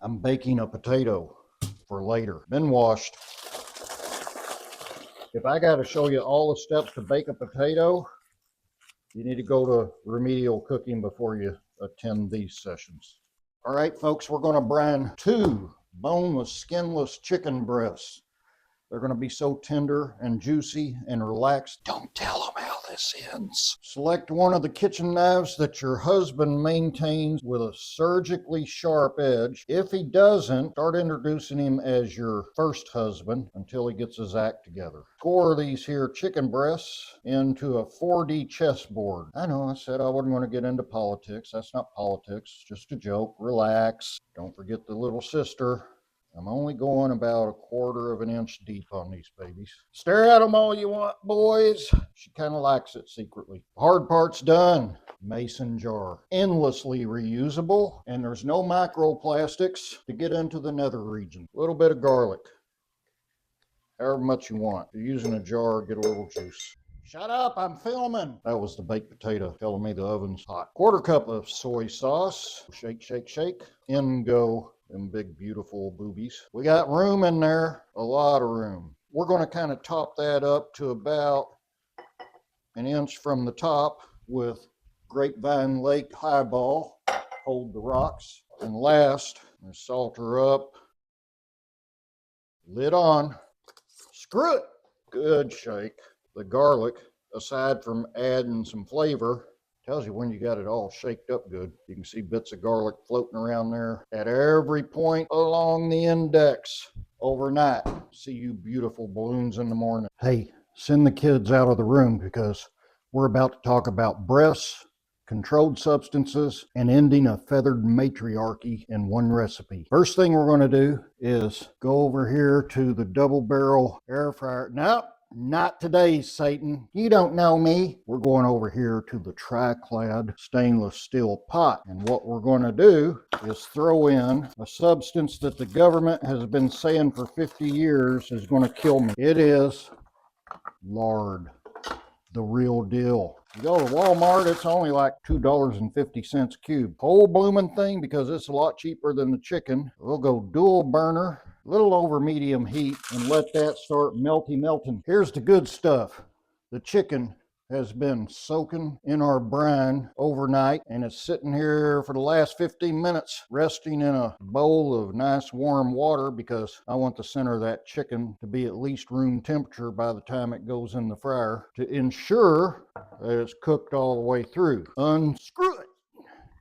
I'm baking a potato for later. Been washed. If I got to show you all the steps to bake a potato, you need to go to Remedial Cooking before you attend these sessions. All right, folks, we're going to brine 2 boneless, skinless chicken breasts. They're going to be so tender and juicy and relaxed. Don't tell them how this ends. Select one of the kitchen knives that your husband maintains with a surgically sharp edge. If he doesn't, start introducing him as your first husband until he gets his act together. Score these here chicken breasts into a 4D chessboard. I know I said I wasn't going to get into politics. That's not politics, just a joke. Relax. Don't forget the little sister. I'm only going about 1/4 of an inch deep on these babies. Stare at them all you want, boys. She kind of likes it secretly. Hard part's done. Mason jar. Endlessly reusable, and there's no microplastics to get into the nether region. A little bit of garlic. However much you want. If you're using a jar, get a little juice. Shut up, I'm filming. That was the baked potato telling me the oven's hot. 1/4 cup of soy sauce. Shake, shake, shake. In go them big, beautiful boobies. We got room in there, a lot of room. We're going to kind of top that up to about 1 inch from the top with Grapevine Lake Highball. Hold the rocks. And last, salt her up. Lid on. Screw it. Good shake. The garlic, aside from adding some flavor, tells you when you got it all shaked up good. You can see bits of garlic floating around there at every point along the index overnight. See you beautiful balloons in the morning. Hey, send the kids out of the room because we're about to talk about breasts, controlled substances, and ending a feathered matriarchy in one recipe. First thing we're going to do is go over here to the double barrel air fryer. Nope. Not today, Satan. You don't know me. We're going over here to the tri-clad stainless steel pot. And what we're going to do is throw in a substance that the government has been saying for 50 years is going to kill me. It is lard, the real deal. You go to Walmart, it's only like $2.50 a cube. Whole blooming thing because it's a lot cheaper than the chicken. We'll go dual burner. Little over medium heat and let that start melting. Here's the good stuff. The chicken has been soaking in our brine overnight and it's sitting here for the last 15 minutes resting in a bowl of nice warm water because I want the center of that chicken to be at least room temperature by the time it goes in the fryer to ensure that it's cooked all the way through. Unscrew it.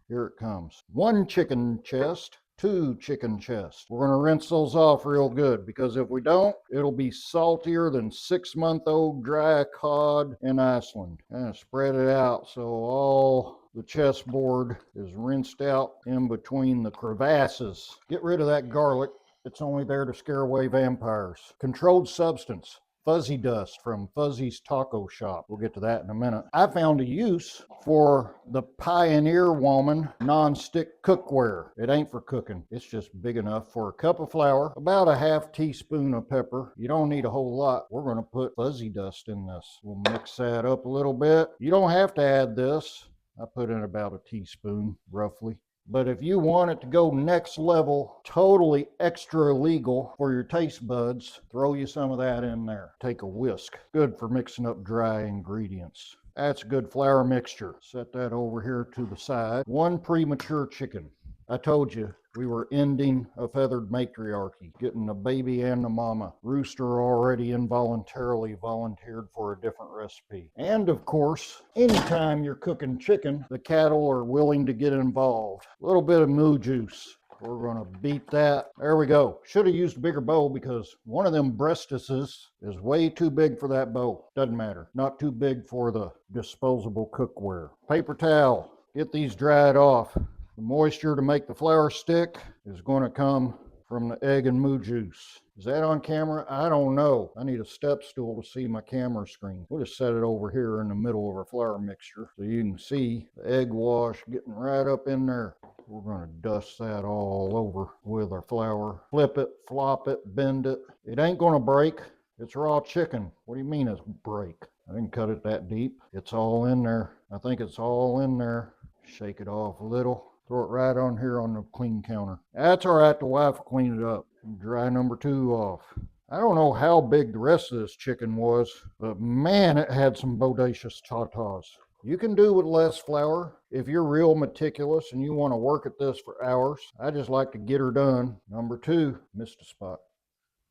Here it comes. 1 chicken chest. 2 chicken chests. We're going to rinse those off real good because if we don't, it'll be saltier than 6-month-old dry cod in Iceland. And spread it out so all the chessboard is rinsed out in between the crevasses. Get rid of that garlic. It's only there to scare away vampires. Controlled substance. Fuzzy dust from Fuzzy's Taco Shop. We'll get to that in a minute. I found a use for the Pioneer Woman non-stick cookware. It ain't for cooking. It's just big enough for a cup of flour, about a 1/2 teaspoon of pepper. You don't need a whole lot. We're going to put fuzzy dust in this. We'll mix that up a little bit. You don't have to add this. I put in about a teaspoon, roughly. But if you want it to go next level, totally extra legal for your taste buds, throw you some of that in there. Take a whisk. Good for mixing up dry ingredients. That's a good flour mixture. Set that over here to the side. 1 premature chicken. I told you we were ending a feathered matriarchy, getting a baby and a mama. Rooster already involuntarily volunteered for a different recipe. And of course, anytime you're cooking chicken, the cattle are willing to get involved. A little bit of moo juice. We're going to beat that. There we go. Should have used a bigger bowl because one of them breastises is way too big for that bowl. Doesn't matter. Not too big for the disposable cookware. Paper towel. Get these dried off. The moisture to make the flour stick is going to come from the egg and moo juice. Is that on camera? I don't know. I need a step stool to see my camera screen. We'll just set it over here in the middle of our flour mixture so you can see the egg wash getting right up in there. We're going to dust that all over with our flour. Flip it, flop it, bend it. It ain't going to break. It's raw chicken. What do you mean it's break? I didn't cut it that deep. It's all in there. I think it's all in there. Shake it off a little. Throw it right on here on the clean counter. That's all right, the wife will clean it up. Dry number 2 off. I don't know how big the rest of this chicken was, but man, it had some bodacious tatas. You can do with less flour if you're real meticulous and you want to work at this for hours. I just like to get her done. Number 2, missed a spot.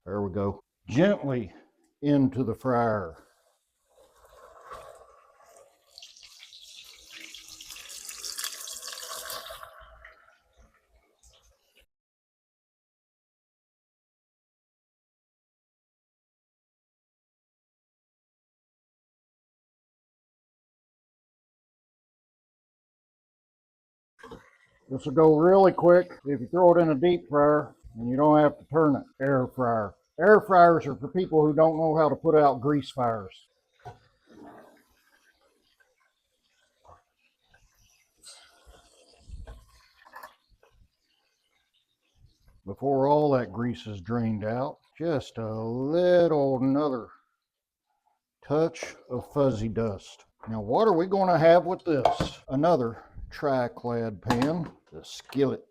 There we go. Gently into the fryer. This will go really quick if you throw it in a deep fryer and you don't have to turn it. Air fryer. Air fryers are for people who don't know how to put out grease fires. Before all that grease is drained out, just a little another touch of fuzzy dust. Now what are we going to have with this? Another tri-clad pan, the skillet.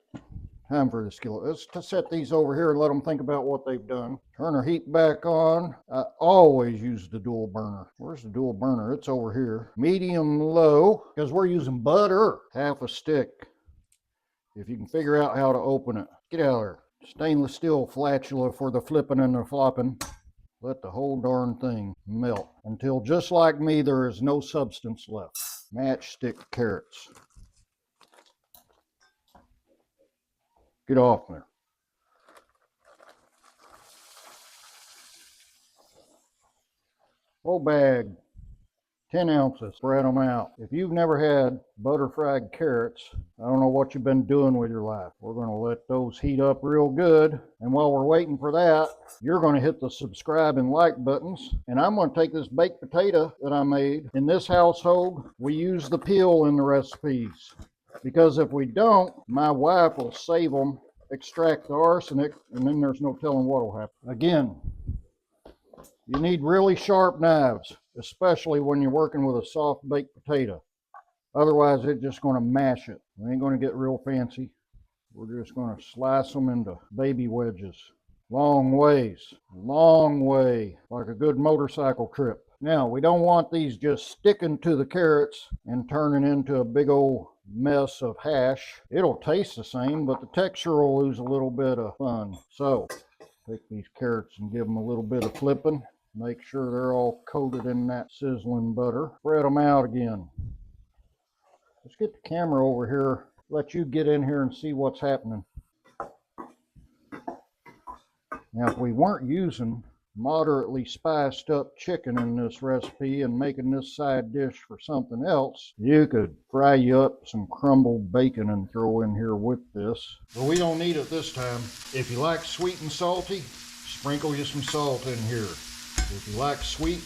Time for the skillet. Let's set these over here and let them think about what they've done. Turn our heat back on. I always use the dual burner. Where's the dual burner? It's over here. Medium low, because we're using butter. Half a stick. If you can figure out how to open it. Get out of there. Stainless steel flatula for the flipping and the flopping. Let the whole darn thing melt until, just like me, there is no substance left. Matchstick carrots. Get off there. Whole bag, 10 ounces, spread them out. If you've never had butter fried carrots, I don't know what you've been doing with your life. We're going to let those heat up real good. And while we're waiting for that, you're going to hit the subscribe and like buttons. And I'm going to take this baked potato that I made. In this household, we use the peel in the recipes. Because if we don't, my wife will save them, extract the arsenic, and then there's no telling what will happen. Again, you need really sharp knives, especially when you're working with a soft baked potato. Otherwise, it's just going to mash it. We ain't going to get real fancy. We're just going to slice them into baby wedges. Long ways, long way, like a good motorcycle trip. Now, we don't want these just sticking to the carrots and turning into a big old mess of hash. It'll taste the same, but the texture will lose a little bit of fun. So, take these carrots and give them a little bit of flipping. Make sure they're all coated in that sizzling butter. Spread them out again. Let's get the camera over here. Let you get in here and see what's happening. Now, if we weren't using moderately spiced up chicken in this recipe and making this side dish for something else, you could fry you up some crumbled bacon and throw in here with this. But we don't need it this time. If you like sweet and salty, sprinkle you some salt in here. If you like sweet,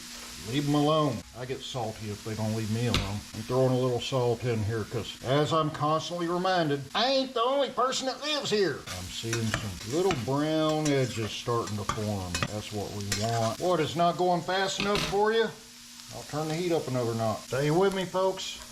leave them alone. I get salty if they don't leave me alone. I'm throwing a little salt in here because, as I'm constantly reminded, I ain't the only person that lives here. I'm seeing some little brown edges starting to form. That's what we want. What, is not going fast enough for you? I'll turn the heat up another notch. Stay with me, folks.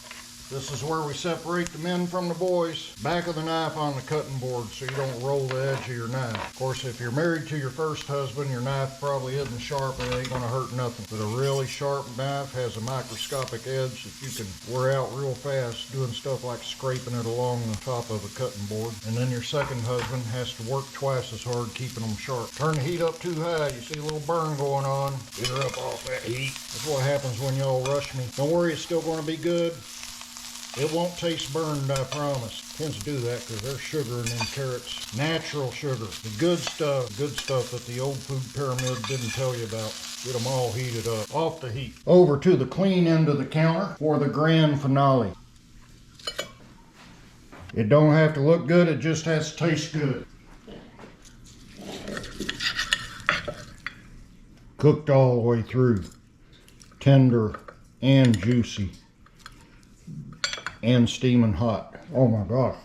This is where we separate the men from the boys. Back of the knife on the cutting board so you don't roll the edge of your knife. Of course, if you're married to your first husband, your knife probably isn't sharp and it ain't going to hurt nothing. But a really sharp knife has a microscopic edge that you can wear out real fast doing stuff like scraping it along the top of a cutting board. And then your second husband has to work twice as hard keeping them sharp. Turn the heat up too high, you see a little burn going on. Get her up off that heat. That's what happens when y'all rush me. Don't worry, it's still going to be good. It won't taste burned, I promise. It tends to do that because there's sugar in them carrots. Natural sugar. The good stuff that the old food pyramid didn't tell you about. Get them all heated up. Off the heat. Over to the clean end of the counter for the grand finale. It don't have to look good, it just has to taste good. Cooked all the way through. Tender and juicy. And steaming hot. Oh my gosh.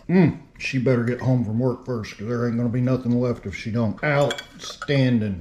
She better get home from work first because there ain't going to be nothing left if she don't. Outstanding.